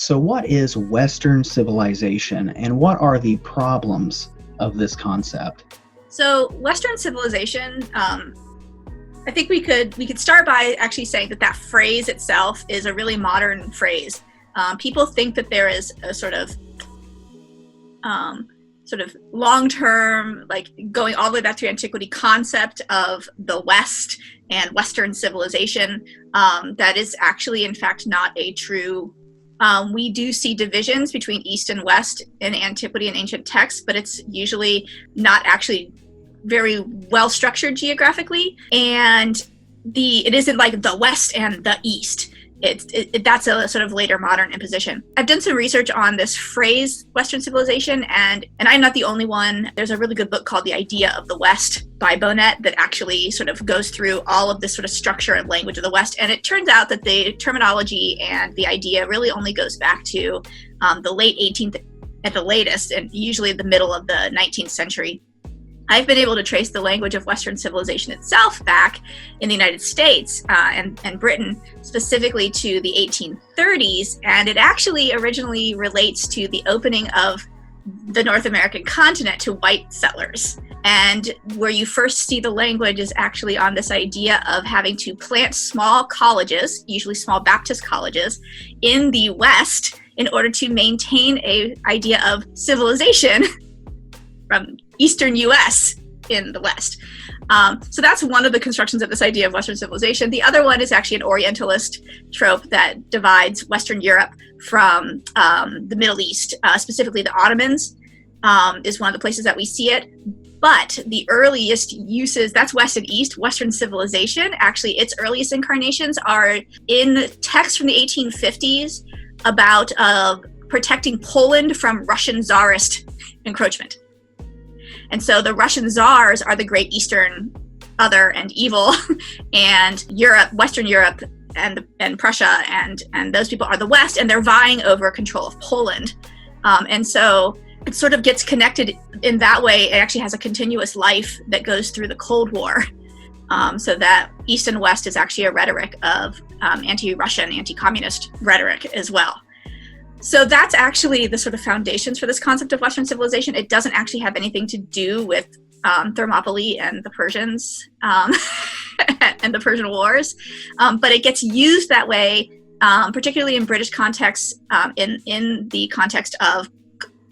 So what is Western civilization and what are the problems of this concept? So Western civilization, I think we could start by actually saying that phrase itself is a really modern phrase. People think that there is a sort of long-term, like going all the way back to antiquity, concept of the West and Western civilization. That is actually, in fact, not a true. We do see divisions between East and West in antiquity and ancient texts, but it's usually not actually very well structured geographically, and it isn't like the West and the East. That's a sort of later modern imposition. I've done some research on this phrase, Western civilization, and I'm not the only one. There's a really good book called The Idea of the West by Bonnet that actually sort of goes through all of this sort of structure and language of the West. And it turns out that the terminology and the idea really only goes back to the late 18th at the latest, and usually the middle of the 19th century. I've been able to trace the language of Western civilization itself back in the United States and Britain, specifically to the 1830s, and it actually originally relates to the opening of the North American continent to white settlers. And where you first see the language is actually on this idea of having to plant small colleges, usually small Baptist colleges, in the West in order to maintain an idea of civilization from Eastern U.S. in the West. So that's one of the constructions of this idea of Western civilization. The other one is actually an Orientalist trope that divides Western Europe from the Middle East, specifically the Ottomans is one of the places that we see it. But the earliest uses, that's West and East, Western civilization, actually its earliest incarnations are in texts from the 1850s about protecting Poland from Russian Tsarist encroachment. And so the Russian Tsars are the great Eastern other and evil, and Europe, Western Europe, and Prussia, and those people are the West, and they're vying over control of Poland. And so it sort of gets connected in that way. It actually has a continuous life that goes through the Cold War. So that East and West is actually a rhetoric of anti-Russian, anti-communist rhetoric as well. So that's actually the sort of foundations for this concept of Western civilization. It doesn't actually have anything to do with Thermopylae and the Persians and the Persian Wars, but it gets used that way, particularly in British contexts, in the context of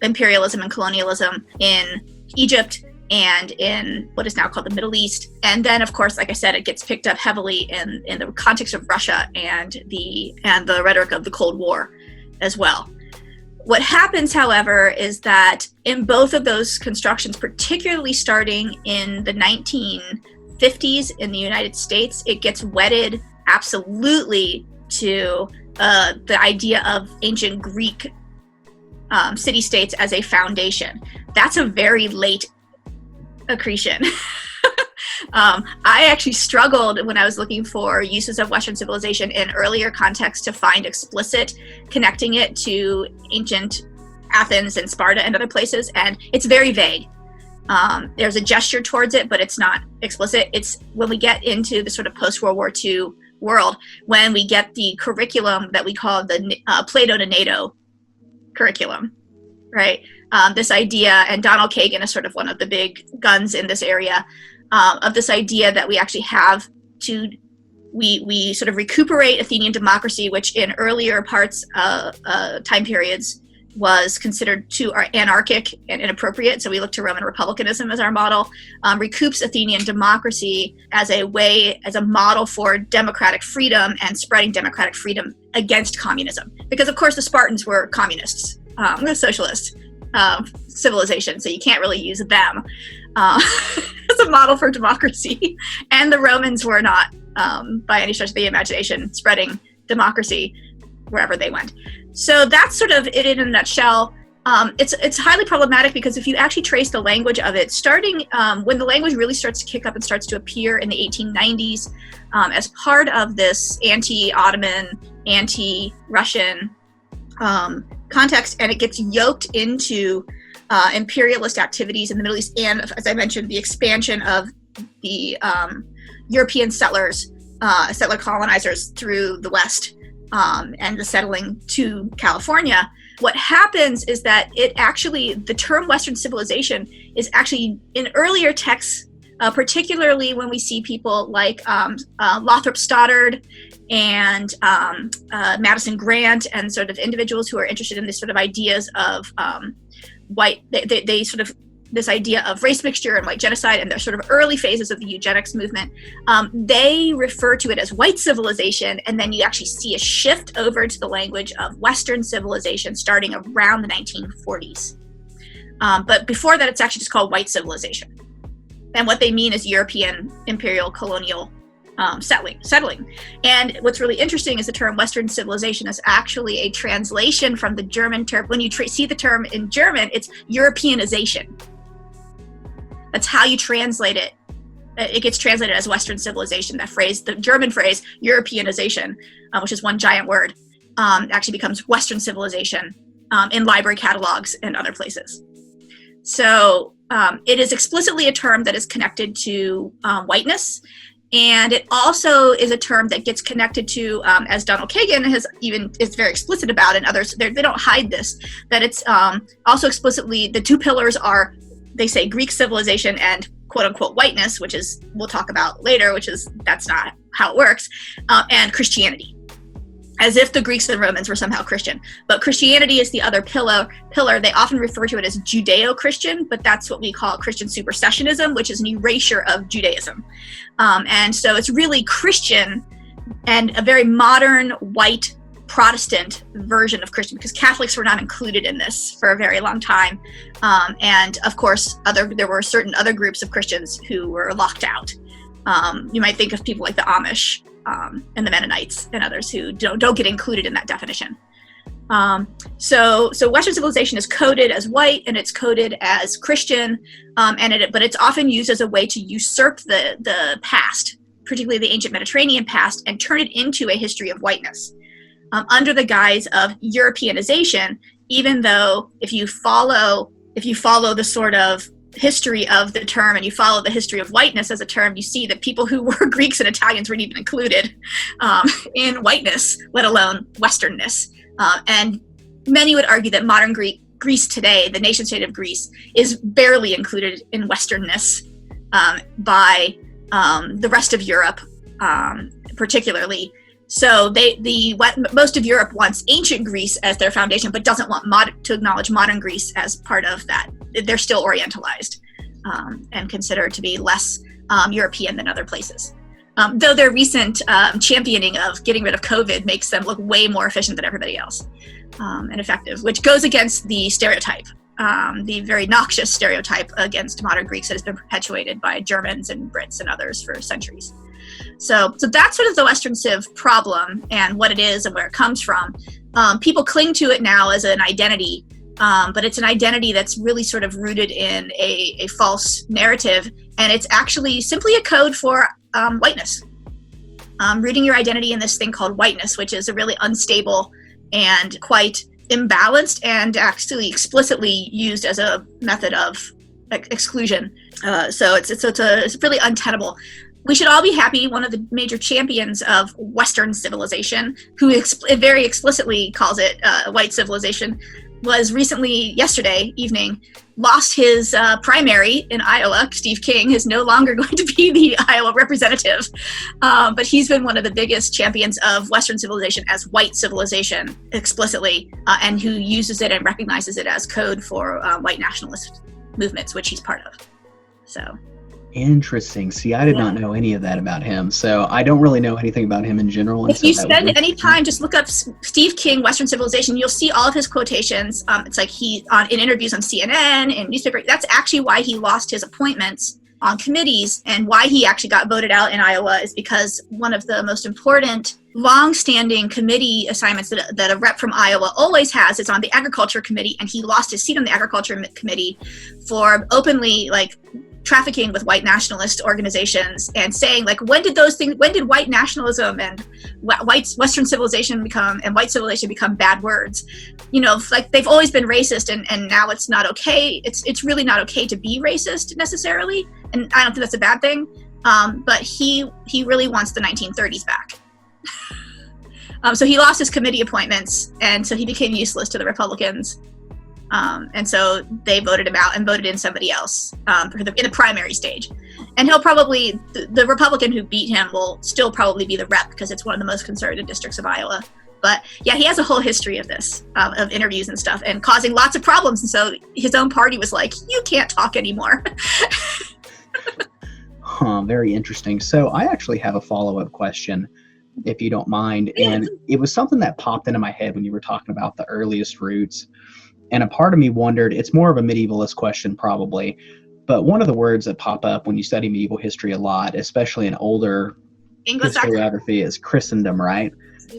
imperialism and colonialism in Egypt and in what is now called the Middle East. And then, of course, like I said, it gets picked up heavily in the context of Russia and the rhetoric of the Cold War as well. What happens, however, is that in both of those constructions, particularly starting in the 1950s in the United States, it gets wedded absolutely to the idea of ancient Greek city-states as a foundation. That's a very late accretion. I actually struggled when I was looking for uses of Western civilization in earlier contexts to find explicit connecting it to ancient Athens and Sparta and other places, and it's very vague. There's a gesture towards it, but it's not explicit. It's when we get into the sort of post-World War II world, when we get the curriculum that we call the Plato to NATO curriculum, right? This idea, and Donald Kagan is sort of one of the big guns in this area, of this idea that we actually have to, we sort of recuperate Athenian democracy, which in earlier parts, time periods, was considered too anarchic and inappropriate. So we look to Roman republicanism as our model, recoups Athenian democracy as a model for democratic freedom and spreading democratic freedom against communism. Because of course the Spartans were communists, socialist civilization, so you can't really use them as a model for democracy. And the Romans were not, by any stretch of the imagination, spreading democracy wherever they went. So that's sort of it in a nutshell. It's highly problematic because if you actually trace the language of it, starting when the language really starts to kick up and starts to appear in the 1890s as part of this anti-Ottoman, anti-Russian context, and it gets yoked into imperialist activities in the Middle East, and as I mentioned, the expansion of the European settlers, settler colonizers through the West. and the settling to California, what happens is that the term Western civilization is actually in earlier texts, particularly when we see people like Lothrop Stoddard and Madison Grant and sort of individuals who are interested in this sort of ideas of they sort of this idea of race mixture and white genocide and the sort of early phases of the eugenics movement, they refer to it as white civilization, and then you actually see a shift over to the language of Western civilization starting around the 1940s. But before that, it's actually just called white civilization. And what they mean is European imperial colonial settling. And what's really interesting is the term Western civilization is actually a translation from the German term. When you see the term in German, it's Europeanization. That's how you translate it. It gets translated as Western civilization. That phrase, the German phrase, Europeanization, which is one giant word, actually becomes Western civilization in library catalogs and other places. So it is explicitly a term that is connected to whiteness. And it also is a term that gets connected to, as Donald Kagan is very explicit about, and others, they don't hide this, that it's also explicitly, the two pillars are, they say Greek civilization and quote unquote whiteness, which is, we'll talk about later, that's not how it works, and Christianity. As if the Greeks and Romans were somehow Christian. But Christianity is the other pillar. They often refer to it as Judeo-Christian, but that's what we call Christian supersessionism, which is an erasure of Judaism. And so it's really Christian and a very modern white Protestant version of Christian, because Catholics were not included in this for a very long time. And of course, there were certain other groups of Christians who were locked out. You might think of people like the Amish, and the Mennonites and others who don't get included in that definition. So Western civilization is coded as white and it's coded as Christian, but it's often used as a way to usurp the past, particularly the ancient Mediterranean past, and turn it into a history of whiteness under the guise of Europeanization. Even though if you follow the sort of history of the term and you follow the history of whiteness as a term, you see that people who were Greeks and Italians weren't even included in whiteness, let alone Westernness. And many would argue that modern Greece today, the nation state of Greece, is barely included in Westernness by the rest of Europe, particularly. So most of Europe wants ancient Greece as their foundation, but doesn't want to acknowledge modern Greece as part of that. They're still Orientalized and considered to be less European than other places. Though their recent championing of getting rid of COVID makes them look way more efficient than everybody else and effective, which goes against the stereotype, the very noxious stereotype against modern Greeks that has been perpetuated by Germans and Brits and others for centuries. So that's sort of the Western Civ problem and what it is and where it comes from. People cling to it now as an identity, but it's an identity that's really sort of rooted in a false narrative, and it's actually simply a code for whiteness. Rooting your identity in this thing called whiteness, which is a really unstable and quite imbalanced and actually explicitly used as a method of exclusion. So it's really untenable. We should all be happy. One of the major champions of Western civilization, who very explicitly calls it white civilization, was recently, yesterday evening, lost his primary in Iowa. Steve King is no longer going to be the Iowa representative, but he's been one of the biggest champions of Western civilization as white civilization explicitly, and who uses it and recognizes it as code for white nationalist movements, which he's part of. So. Interesting. See, I did not know any of that about him, so I don't really know anything about him in general. If you spend any time, just look up Steve King, Western Civilization. You'll see all of his quotations. It's like in interviews on CNN and newspaper. That's actually why he lost his appointments on committees, and why he actually got voted out in Iowa is because one of the most important long-standing committee assignments that a rep from Iowa always has is on the Agriculture Committee, and he lost his seat on the Agriculture Committee for openly trafficking with white nationalist organizations and saying when did white nationalism and Western civilization and white civilization become bad words? They've always been racist and now it's not okay. It's really not okay to be racist necessarily, and I don't think that's a bad thing. But he really wants the 1930s back. So he lost his committee appointments, and so he became useless to the Republicans. And so they voted him out and voted in somebody else in the primary stage. And he'll probably, the Republican who beat him will still probably be the rep because it's one of the most conservative districts of Iowa. But yeah, he has a whole history of this, of interviews and stuff, and causing lots of problems. And so his own party was like, you can't talk anymore. Very interesting. So I actually have a follow-up question, if you don't mind. And it was something that popped into my head when you were talking about the earliest roots. And a part of me wondered, it's more of a medievalist question probably, but one of the words that pop up when you study medieval history a lot, especially in older historiography, is Christendom, right?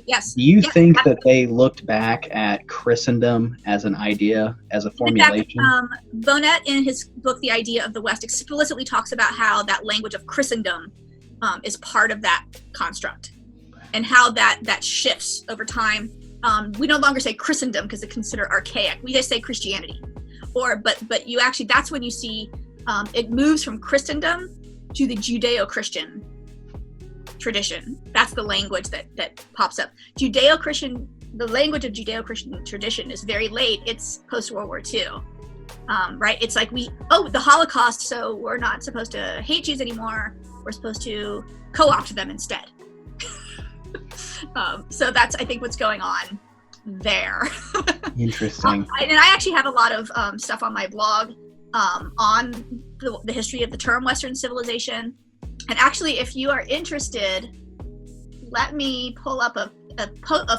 Yes. Do you think that they looked back at Christendom as an idea, as a formulation? In fact, Bonnet, in his book, The Idea of the West, explicitly talks about how that language of Christendom is part of that construct, and how that shifts over time. We no longer say Christendom because it's considered archaic. We just say Christianity. But you actually, that's when you see it moves from Christendom to the Judeo-Christian tradition. That's the language that pops up. The language of Judeo-Christian tradition is very late. It's post-World War II, right? It's like the Holocaust, so we're not supposed to hate Jews anymore. We're supposed to co-opt them instead. So that's, I think, what's going on there. Interesting. And I actually have a lot of stuff on my blog on the history of the term Western civilization. And actually, if you are interested, let me pull up a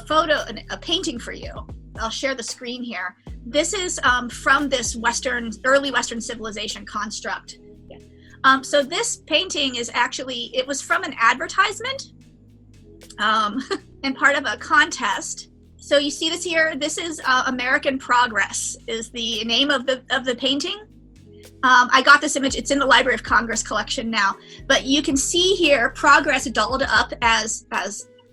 photo, a painting for you. I'll share the screen here. This is from this early Western civilization construct. So this painting is actually, it was from an advertisement and part of a contest. So you see this here. This is American Progress is the name of the painting. I got this image. It's in the Library of Congress collection now. But you can see here Progress dolled up as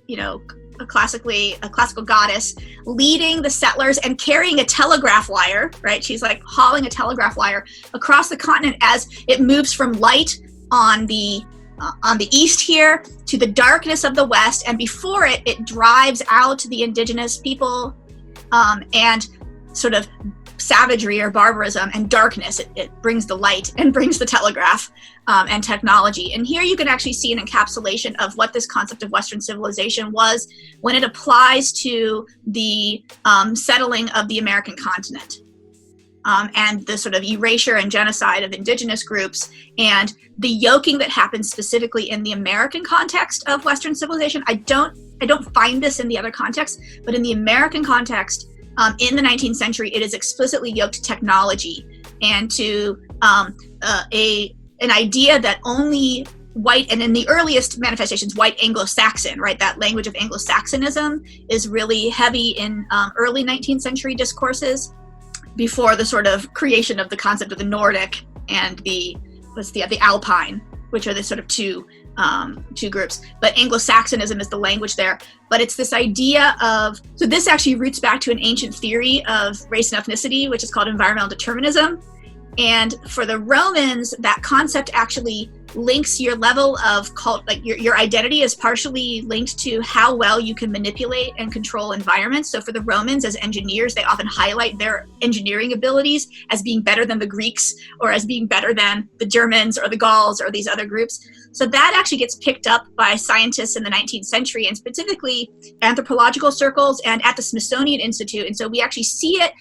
you know, a classical goddess leading the settlers and carrying a telegraph wire. Right? She's like hauling a telegraph wire across the continent as it moves from light on the east here to the darkness of the west, and before it drives out the indigenous people and sort of savagery or barbarism and darkness. It brings the light and brings the telegraph and technology. And here you can actually see an encapsulation of what this concept of Western civilization was when it applies to the settling of the American continent. And the sort of erasure and genocide of indigenous groups and the yoking that happens specifically in the American context of Western civilization. I don't find this in the other contexts, but in the American context, in the 19th century, it is explicitly yoked to technology and to an idea that only white, and in the earliest manifestations, white Anglo-Saxon, right? That language of Anglo-Saxonism is really heavy in early 19th century discourses, before the sort of creation of the concept of the Nordic and the Alpine, which are the sort of two groups. But Anglo-Saxonism is the language there. But it's this idea of, so this actually roots back to an ancient theory of race and ethnicity, which is called environmental determinism. And for the Romans, that concept actually links your level of cult, like your identity is partially linked to how well you can manipulate and control environments. So for the Romans, as engineers, they often highlight their engineering abilities as being better than the Greeks or as being better than the Germans or the Gauls or these other groups. So that actually gets picked up by scientists in the 19th century, and specifically anthropological circles and at the Smithsonian Institute. And so we actually see it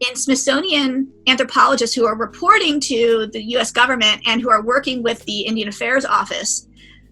in Smithsonian anthropologists who are reporting to the US government and who are working with the Indian Affairs Office,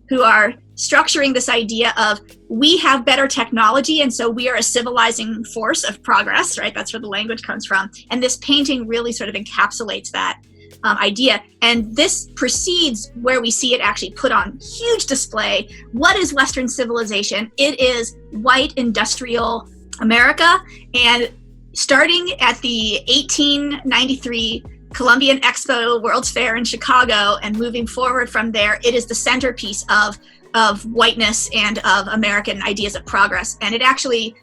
who are structuring this idea of, we have better technology, and so we are a civilizing force of progress, right? That's where the language comes from. And this painting really sort of encapsulates that idea. And this precedes where we see it actually put on huge display. What is Western civilization? It is white industrial America. And starting at the 1893 Columbian Expo World's Fair in Chicago and moving forward from there, it is the centerpiece of whiteness and of American ideas of progress. And it actually,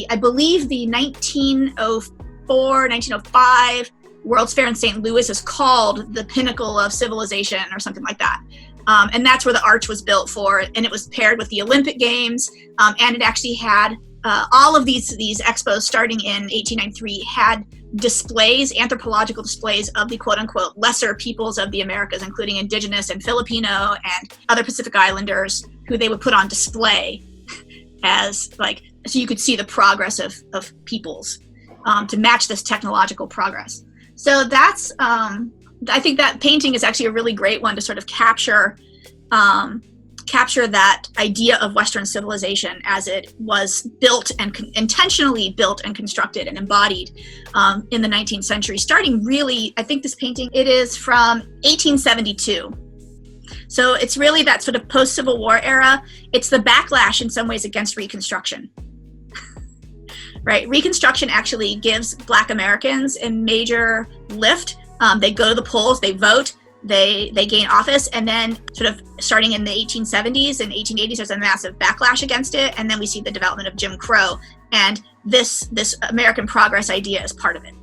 I believe the 1904, 1905 World's Fair in St. Louis is called the pinnacle of civilization or something like that. And that's where the arch was built for, and it was paired with the Olympic Games, and it actually had all of these expos starting in 1893 had displays, anthropological displays of the quote-unquote lesser peoples of the Americas, including indigenous and Filipino and other Pacific Islanders, who they would put on display as like, so you could see the progress of peoples to match this technological progress. So that's, I think that painting is actually a really great one to sort of capture that idea of Western civilization as it was built and intentionally built and constructed and embodied in the 19th century, starting really, I think this painting, it is from 1872. So it's really that sort of post-Civil War era. It's the backlash in some ways against Reconstruction. Right? Reconstruction actually gives Black Americans a major lift. They go to the polls, they vote, they gain office, and then sort of starting in the 1870s and 1880s, there's a massive backlash against it, and then we see the development of Jim Crow, and this American progress idea is part of it.